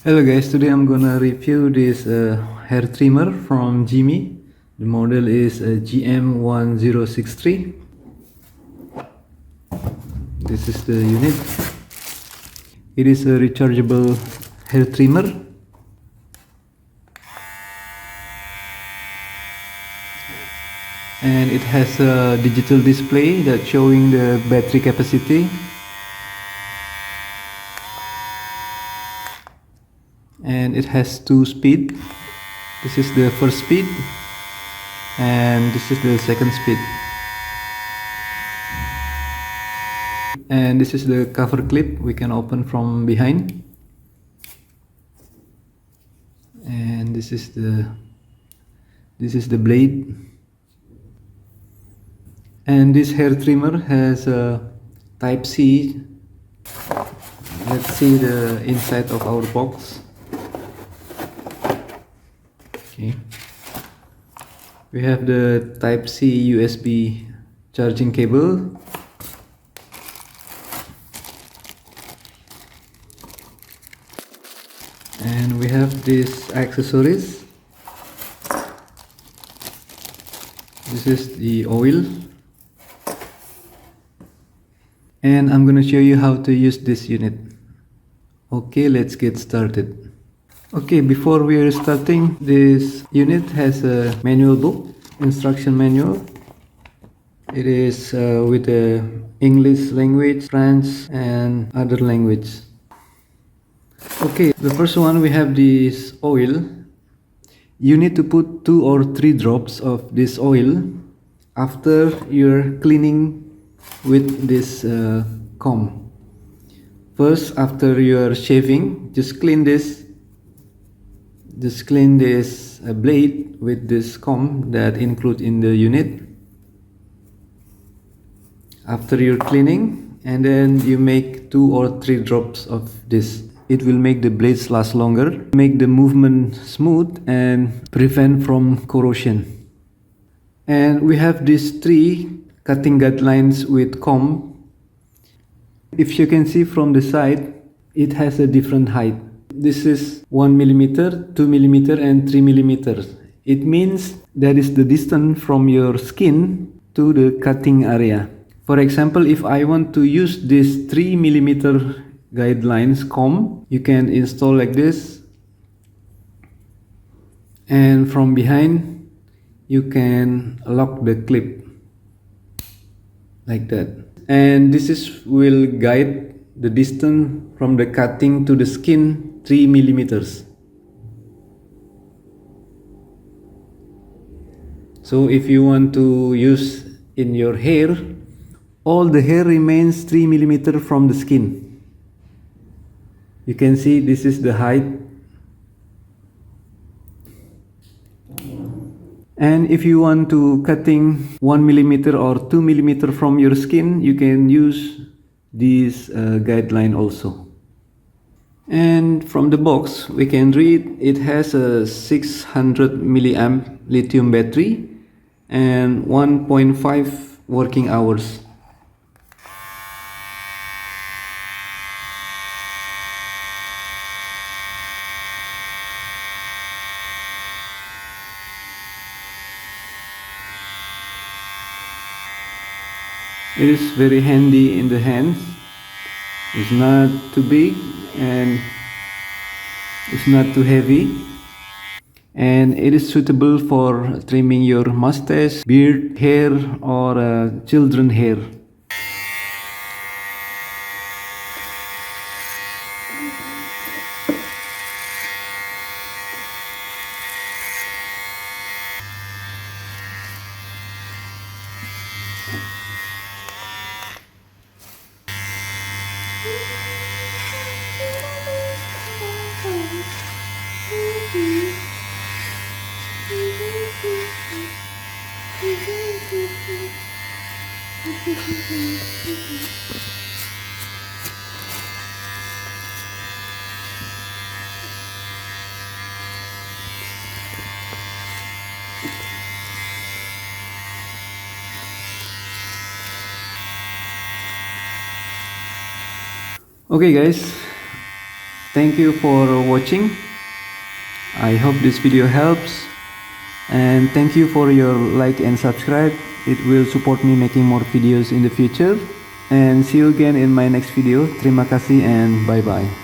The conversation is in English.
Hello guys, today I'm gonna review this hair trimmer from Geemy. The model is GM1063. This is the unit. It is a rechargeable hair trimmer. And it has a digital display that's showing the battery capacity. And it has two speed. This is the first speed and this is the second speed. And this is the cover clip we can open from behind. And this is the blade. And this hair trimmer has a type C. Let's see the inside of our box. Okay. We have the type C USB charging cable. And we have these accessories. This is the oil. And I'm gonna show you how to use this unit. Okay, let's get started. Okay, before we are starting, this unit has a manual book, instruction manual. It is with the English language, French and other language. Okay, the first one we have this oil. You need to put 2 or 3 drops of this oil after you're cleaning with this comb. First, after you're shaving, just clean this blade with this comb that include in the unit. After you're cleaning, and then you make 2 or 3 drops of this. It will make the blades last longer, make the movement smooth and prevent from corrosion. And we have these 3 cutting guidelines with comb. If you can see from the side, it has a different height. This is 1 millimeter, 2 millimeter and 3 millimeters. It means that is the distance from your skin to the cutting area. For example, if I want to use this 3 millimeter guidelines comb, you can install like this. And from behind, you can lock the clip like that. And this will guide the distance from the cutting to the skin 3 millimeters. So if you want to use in your hair, all the hair remains 3 millimeter from the skin. You can see this is the height. And if you want to cutting 1 millimeter or 2 millimeter from your skin, you can use this guideline also. And from the box we can read it has a 600 milliamp lithium battery and 1.5 working hours. It is very handy in the hands. It's not too big and it's not too heavy. And it is suitable for trimming your mustache, beard, hair or children hair. Okay guys, Thank you for watching. I hope this video helps, and thank you for your like and subscribe. It will support me making more videos in the future, and see you again in my next video. Terima kasih and bye bye.